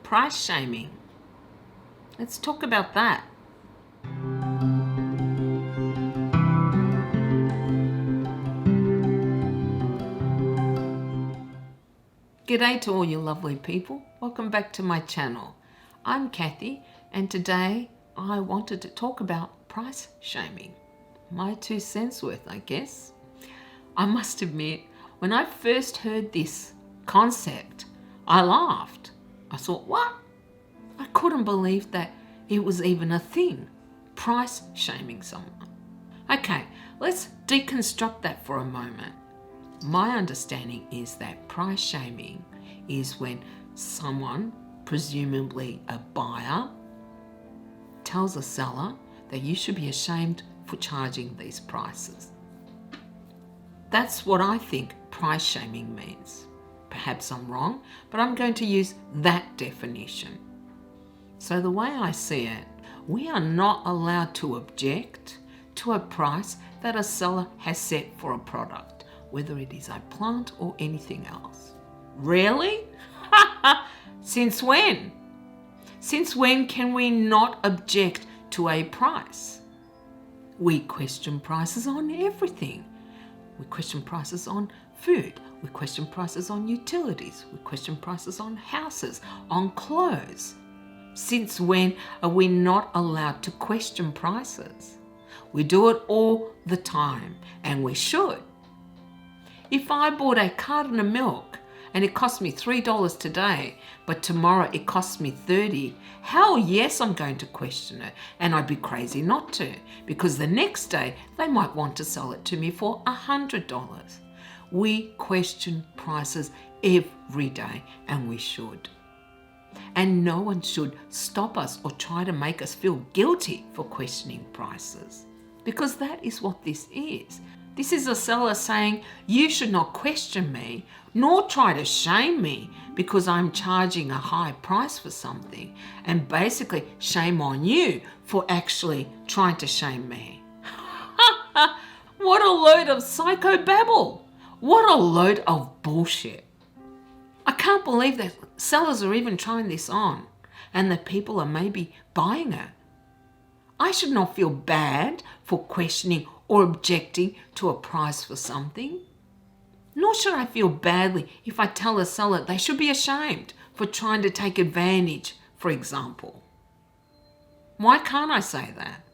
price shaming. Let's talk about that. G'day to all you lovely people. Welcome back to my channel. I'm Kathy, and today I wanted to talk about price shaming. My 2 cents worth, I guess. I must admit, when I first heard this concept, I laughed. I thought, what? I couldn't believe that it was even a thing. Price shaming someone. Okay, let's deconstruct that for a moment. My understanding is that price shaming is when someone, presumably a buyer, tells a seller that you should be ashamed for charging these prices. That's what I think price shaming means. Perhaps I'm wrong, but I'm going to use that definition. So the way I see it, we are not allowed to object to a price that a seller has set for a product, whether it is a plant or anything else. Really? Since when? Since when can we not object to a price? We question prices on everything. We question prices on food. We question prices on utilities. We question prices on houses, on clothes. Since when are we not allowed to question prices? We do it all the time, and we should. If I bought a carton of milk and it cost me $3 today, but tomorrow it costs me $30, hell yes, I'm going to question it, and I'd be crazy not to, because the next day they might want to sell it to me for $100. We question prices every day, and we should. And no one should stop us or try to make us feel guilty for questioning prices, because that is what this is. This is a seller saying, you should not question me, nor try to shame me because I'm charging a high price for something, and basically shame on you for actually trying to shame me. What a load of psychobabble. What a load of bullshit. I can't believe that sellers are even trying this on and that people are maybe buying it. I should not feel bad for questioning or objecting to a price for something. Nor should I feel badly if I tell a seller they should be ashamed for trying to take advantage, for example. Why can't I say that?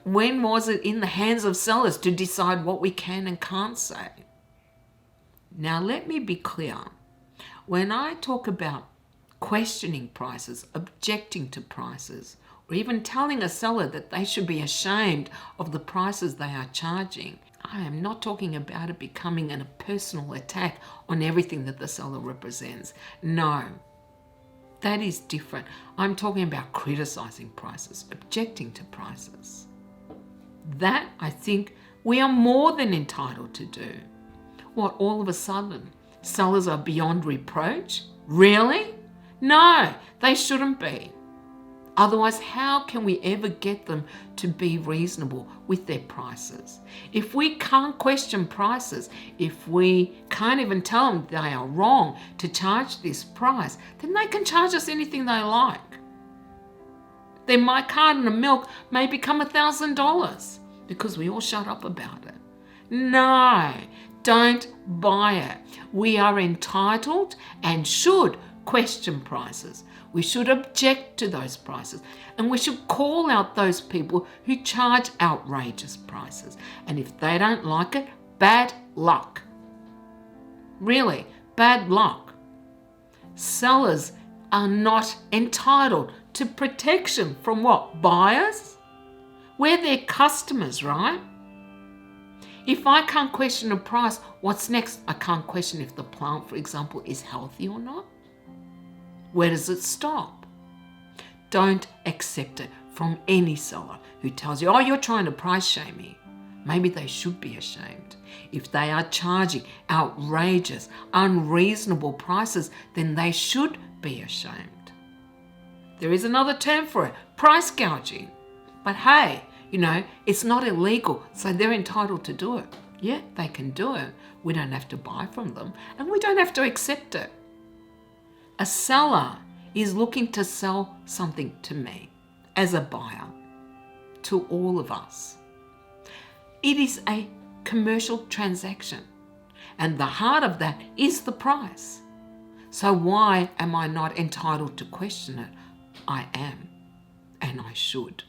When was it in the hands of sellers to decide what we can and can't say? Now let me be clear. When I talk about questioning prices, objecting to prices, or even telling a seller that they should be ashamed of the prices they are charging, I am not talking about it becoming a personal attack on everything that the seller represents. No, that is different. I'm talking about criticizing prices, objecting to prices. That, I think, we are more than entitled to do. What, all of a sudden, sellers are beyond reproach? Really? No, they shouldn't be. Otherwise, how can we ever get them to be reasonable with their prices? If we can't question prices, if we can't even tell them they are wrong to charge this price, then they can charge us anything they like. Then my carton of milk may become $1,000 because we all shut up about it. No, don't buy it. We are entitled and should question prices. We should object to those prices, and we should call out those people who charge outrageous prices. And if they don't like it, bad luck. Really, bad luck. Sellers are not entitled to protection from what? Buyers? We're their customers, right? If I can't question a price, what's next? I can't question if the plant, for example, is healthy or not. Where does it stop? Don't accept it from any seller who tells you, oh, you're trying to price shame me. Maybe they should be ashamed. If they are charging outrageous, unreasonable prices, then they should be ashamed. There is another term for it, price gouging. But hey, it's not illegal, so they're entitled to do it. Yeah, they can do it. We don't have to buy from them, and we don't have to accept it. A seller is looking to sell something to me as a buyer, to all of us. It is a commercial transaction, and the heart of that is the price. So why am I not entitled to question it? I am, and I should.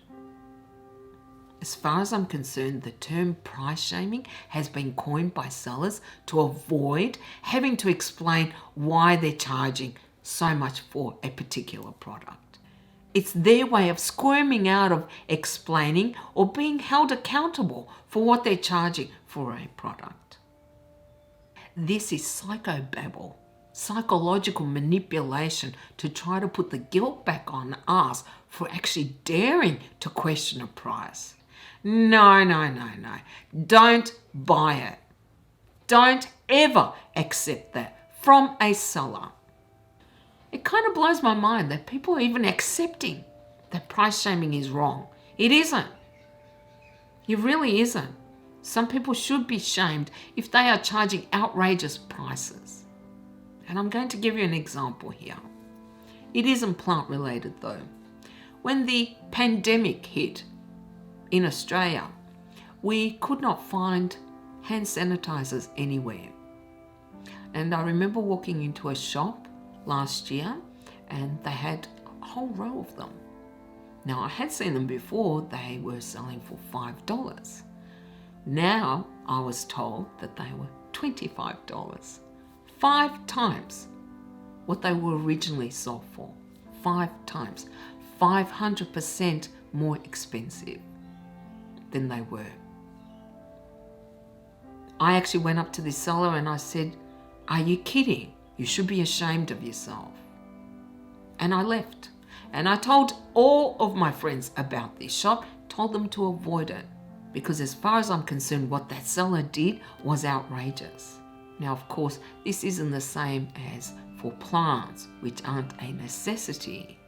As far as I'm concerned, the term price shaming has been coined by sellers to avoid having to explain why they're charging so much for a particular product. It's their way of squirming out of explaining or being held accountable for what they're charging for a product. This is psychobabble, psychological manipulation to try to put the guilt back on us for actually daring to question a price. No. Don't buy it. Don't ever accept that from a seller. It kind of blows my mind that people are even accepting that price shaming is wrong. It isn't. It really isn't. Some people should be shamed if they are charging outrageous prices. And I'm going to give you an example here. It isn't plant related though. When the pandemic hit in Australia, we could not find hand sanitizers anywhere. And I remember walking into a shop last year and they had a whole row of them. Now, I had seen them before. They were selling for $5. Now I was told that they were $25. 5 times what they were originally sold for. 5 times. 500% more expensive than they were. I actually went up to this seller and I said, "Are you kidding? You should be ashamed of yourself." And I left. And I told all of my friends about this shop, told them to avoid it. Because as far as I'm concerned, what that seller did was outrageous. Now, of course, this isn't the same as for plants, which aren't a necessity,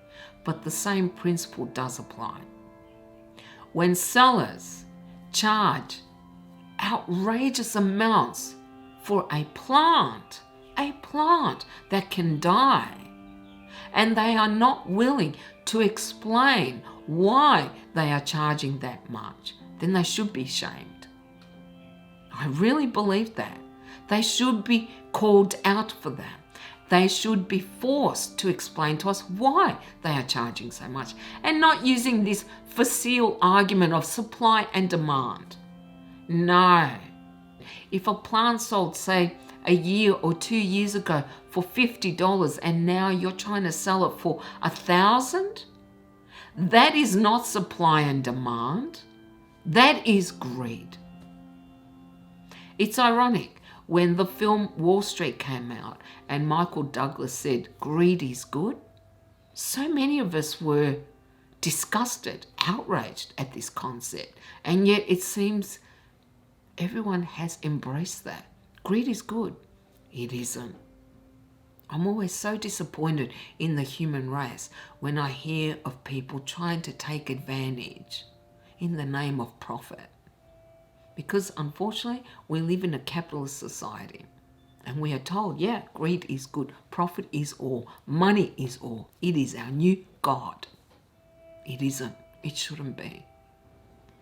but the same principle does apply. When sellers charge outrageous amounts for a plant that can die, and they are not willing to explain why they are charging that much, then they should be shamed. I really believe that. They should be called out for that. They should be forced to explain to us why they are charging so much and not using this facile argument of supply and demand. No. If a plant sold, say, a year or 2 years ago for $50 and now you're trying to sell it for $1,000, that is not supply and demand. That is greed. It's ironic. When the film Wall Street came out and Michael Douglas said, "Greed is good," so many of us were disgusted, outraged at this concept. And yet it seems everyone has embraced that. Greed is good. It isn't. I'm always so disappointed in the human race when I hear of people trying to take advantage in the name of profit. Because unfortunately, we live in a capitalist society and we are told, yeah, greed is good, profit is all, money is all. It is our new God. It isn't. It shouldn't be.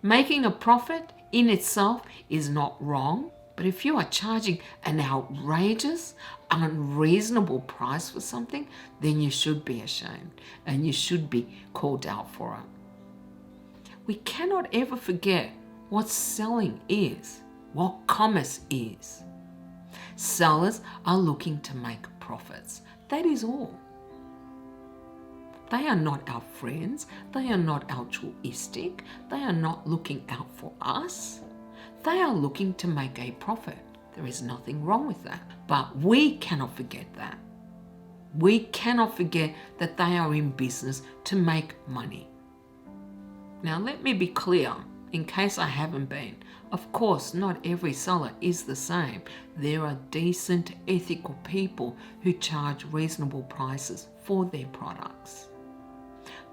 Making a profit in itself is not wrong, but if you are charging an outrageous, unreasonable price for something, then you should be ashamed and you should be called out for it. We cannot ever forget what selling is, what commerce is. Sellers are looking to make profits. That is all. They are not our friends. They are not altruistic. They are not looking out for us. They are looking to make a profit. There is nothing wrong with that. But we cannot forget that. We cannot forget that they are in business to make money. Now, let me be clear. In case I haven't been, of course, not every seller is the same. There are decent, ethical people who charge reasonable prices for their products.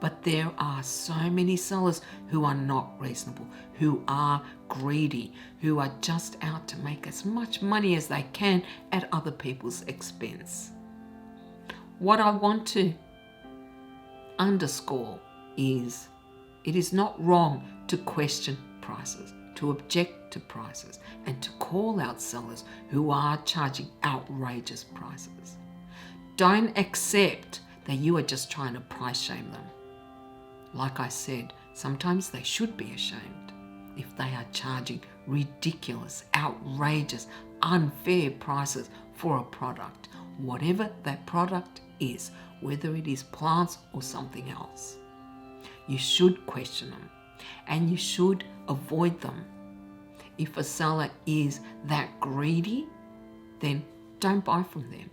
But there are so many sellers who are not reasonable, who are greedy, who are just out to make as much money as they can at other people's expense. What I want to underscore is it is not wrong to question prices, to object to prices, and to call out sellers who are charging outrageous prices. Don't accept that you are just trying to price shame them. Like I said, sometimes they should be ashamed if they are charging ridiculous, outrageous, unfair prices for a product, whatever that product is, whether it is plants or something else. You should question them and you should avoid them. If a seller is that greedy, then don't buy from them.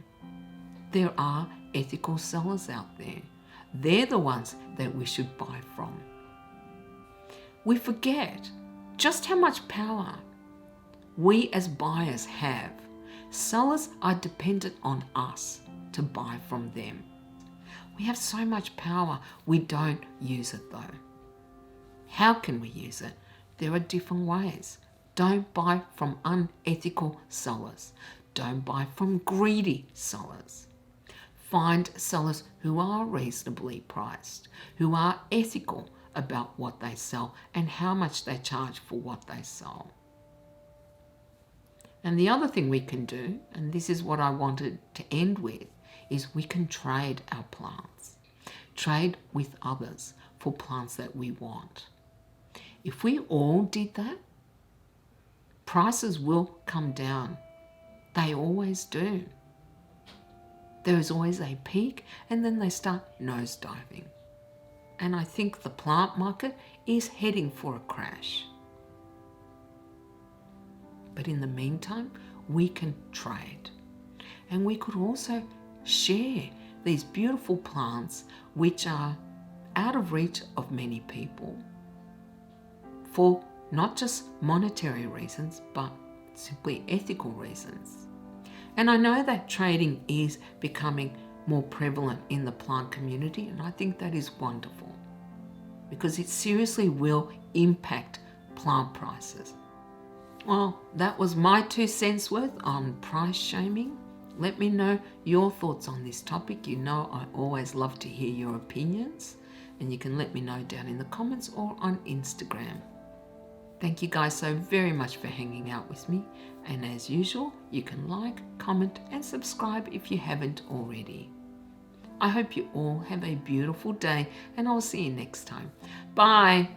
There are ethical sellers out there. They're the ones that we should buy from. We forget just how much power we as buyers have. Sellers are dependent on us to buy from them. We have so much power, we don't use it though. How can we use it? There are different ways. Don't buy from unethical sellers. Don't buy from greedy sellers. Find sellers who are reasonably priced, who are ethical about what they sell and how much they charge for what they sell. And the other thing we can do, and this is what I wanted to end with, is we can trade our plants. Trade with others for plants that we want. If we all did that, prices will come down. They always do. There is always a peak and then they start nosediving. And I think the plant market is heading for a crash. But in the meantime, we can trade. And we could also share these beautiful plants which are out of reach of many people for not just monetary reasons, but simply ethical reasons. And I know that trading is becoming more prevalent in the plant community, and I think that is wonderful because it seriously will impact plant prices. Well, that was my 2 cents worth on price shaming. Let me know your thoughts on this topic. You know I always love to hear your opinions, and you can let me know down in the comments or on Instagram. Thank you guys so very much for hanging out with me. And as usual, you can like, comment, and subscribe if you haven't already. I hope you all have a beautiful day, and I'll see you next time. Bye.